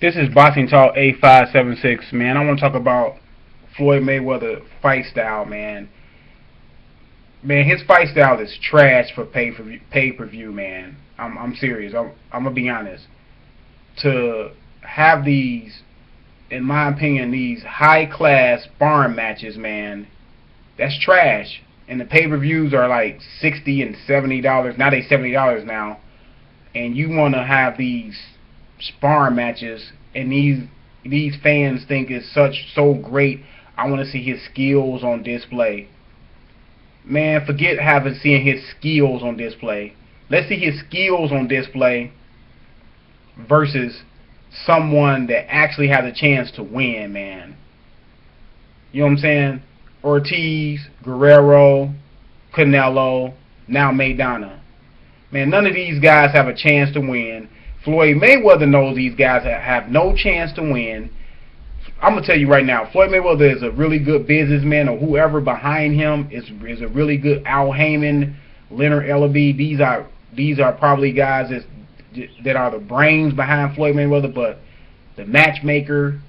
This is Boxing Talk 8576, man. I want to talk about Floyd Mayweather fight style, man. Man, his fight style is trash for pay per view, man. I'm serious. I'm gonna be honest. To have these, in my opinion, these high class barn matches, man, that's trash. And the pay per views are like $60 and $70. Now they $70 now, and you want to have these sparring matches, and these fans think it's so great. I want to see his skills on display. Man, forget having seen his skills on display. Let's see his skills on display versus someone that actually has a chance to win, man. You know what I'm saying? Ortiz, Guerrero, Canelo, now Maidana. Man, none of these guys have a chance to win. Floyd Mayweather knows these guys have no chance to win. I'm going to tell you right now, Floyd Mayweather is a really good businessman, or whoever behind him is a really good. Al Heyman, Leonard Ellaby. These are probably guys that are the brains behind Floyd Mayweather, but the matchmaker,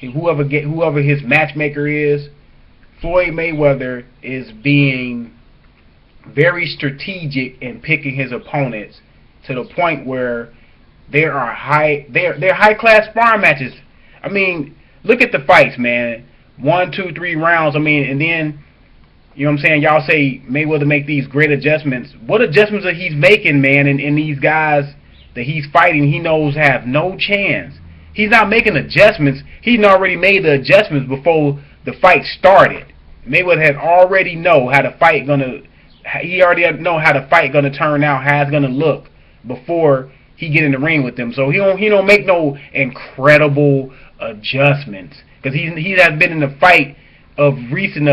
whoever his matchmaker is, Floyd Mayweather is being very strategic in picking his opponents to the point where they're high class sparring matches. I mean, look at the fights, man. 1, 2, 3 rounds. I mean, and then you know what I'm saying. Y'all say Mayweather make these great adjustments. What adjustments are he's making, man? And these guys that he's fighting, he knows have no chance. He's not making adjustments. He's already made the adjustments before the fight started. Mayweather had already know how the fight gonna. He already know how the fight gonna turn out, how it's gonna look before he get in the ring with them. So he don't make no incredible adjustments, because he has been in the fight of recent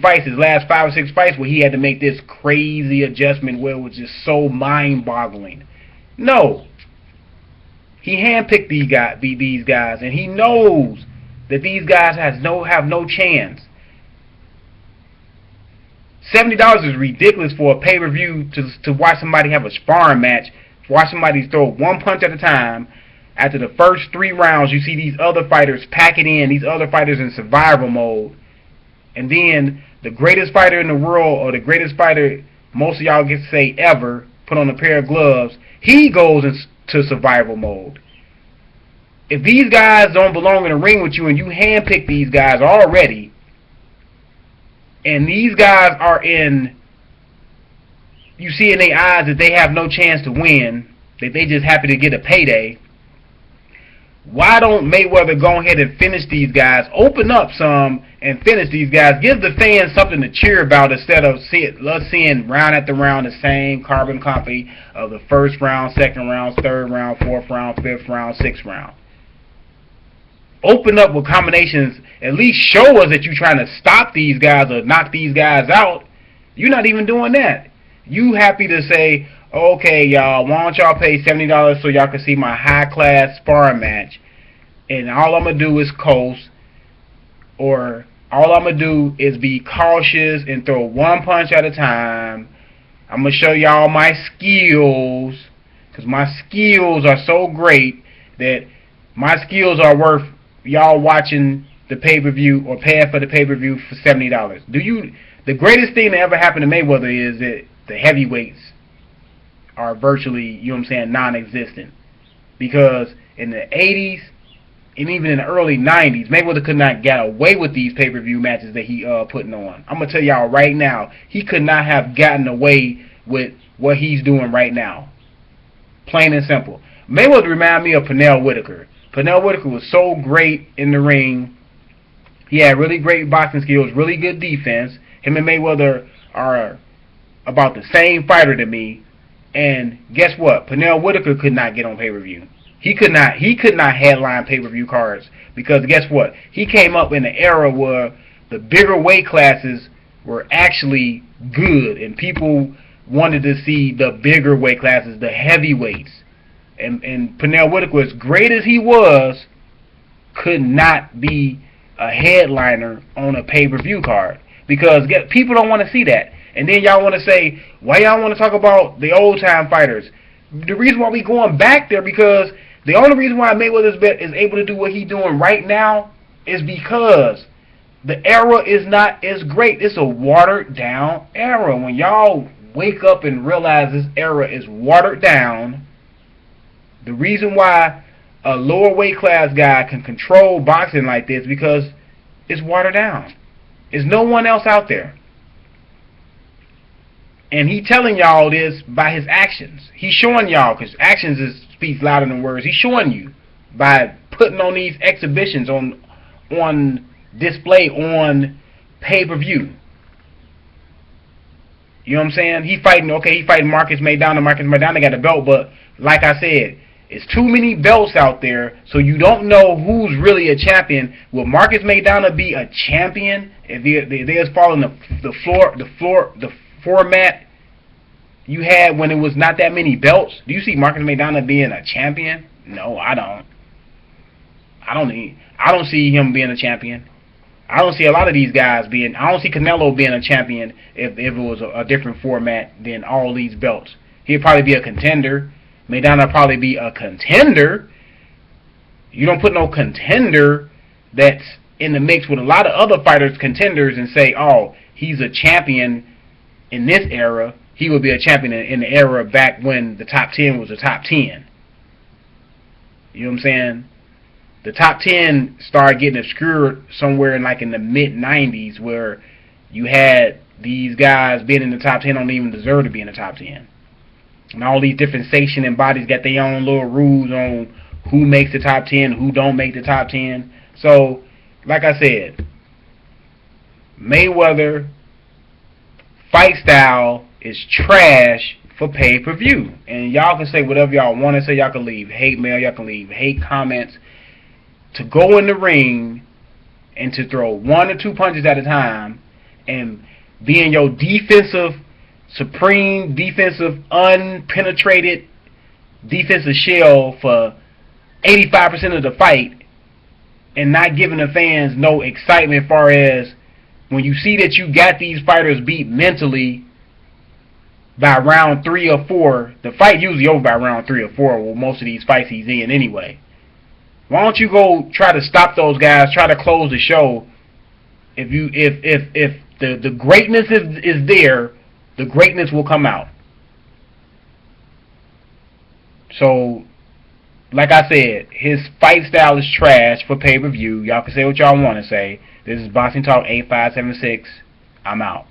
fights, his last 5 or 6 fights, where he had to make this crazy adjustment where it was just so mind-boggling. No, he handpicked these guys, and he knows that these guys have no chance. $70 is ridiculous for a pay-per-view to watch somebody have a sparring match, watch somebody throw one punch at a time. After the first 3 rounds, you see these other fighters pack it in, these other fighters in survival mode. And then the greatest fighter in the world, or the greatest fighter most of y'all get to say ever, put on a pair of gloves, he goes into survival mode. If these guys don't belong in the ring with you and you handpick these guys already, and these guys are you see in their eyes that they have no chance to win, that they just happy to get a payday, why don't Mayweather go ahead and finish these guys, open up some and finish these guys, give the fans something to cheer about instead of us seeing round after round the same carbon copy of the first round, second round, third round, fourth round, fifth round, sixth round. Open up with combinations. At least show us that you're trying to stop these guys or knock these guys out. You're not even doing that. You happy to say, okay, y'all, why don't y'all pay $70 so y'all can see my high-class sparring match, and all I'm going to do is coast, or all I'm going to do is be cautious and throw one punch at a time. I'm going to show y'all my skills, because my skills are so great that my skills are worth y'all watching the pay-per-view or paying for the pay-per-view for $70. The greatest thing that ever happened to Mayweather is that the heavyweights are virtually, you know what I'm saying, non-existent. Because in the 80s and even in the early 90s, Mayweather could not get away with these pay-per-view matches that he putting on. I'm going to tell y'all right now, he could not have gotten away with what he's doing right now. Plain and simple. Mayweather reminded me of Pernell Whitaker. Pernell Whitaker was so great in the ring. He had really great boxing skills, really good defense. Him and Mayweather are about the same fighter to me. And guess what? Pernell Whitaker could not get on pay-per-view. He could not headline pay-per-view cards, because guess what? He came up in an era where the bigger weight classes were actually good, and people wanted to see the bigger weight classes, the heavyweights. And Pernell Whitaker, as great as he was, could not be a headliner on a pay-per-view card, because people don't want to see that. And then y'all want to say, why y'all want to talk about the old-time fighters? The reason why we going back there, because The only reason why Mayweather is able to do what he's doing right now is because the era is not as great. It's a watered down era. When y'all wake up and realize this era is watered down, the reason why a lower weight class guy can control boxing like this because it's watered down. There's no one else out there. And he telling y'all this by his actions. He's showing y'all, because actions speaks louder than words. He's showing you by putting on these exhibitions on display on pay-per-view. You know what I'm saying? He fighting Marcus Maidana. Marcus Maidana got a belt, but like I said, it's too many belts out there, so you don't know who's really a champion. Will Marcus Maidana be a champion if they're following the format you had when it was not that many belts? Do you see Marcus Maidana being a champion? No, I don't. I don't see him being a champion. I don't see a lot of these guys being. I don't see Canelo being a champion if it was a different format than all these belts. He'd probably be a contender. Maidana would probably be a contender. You don't put no contender that's in the mix with a lot of other fighters, contenders, and say, oh, he's a champion in this era. He would be a champion in the era back when the top 10 was the top 10. You know what I'm saying? The top 10 started getting obscured somewhere in the mid-90s, where you had these guys being in the top 10 don't even deserve to be in the top 10. And all these different station and bodies got their own little rules on who makes the top 10, who don't make the top 10. So, like I said, Mayweather fight style is trash for pay-per-view. And y'all can say whatever y'all want to say. Y'all can leave hate mail. Y'all can leave hate comments. To go in the ring and to throw 1 or 2 punches at a time and be in your supreme defensive, unpenetrated defensive shell for 85% of the fight and not giving the fans no excitement as far as when you see that you got these fighters beat mentally by round 3 or 4. The fight usually over by round 3 or 4 with most of these fights he's in anyway. Why don't you go try to stop those guys, try to close the show? If the greatness is there, the greatness will come out. So, like I said, his fight style is trash for pay-per-view. Y'all can say what y'all want to say. This is Boxing Talk 8576. I'm out.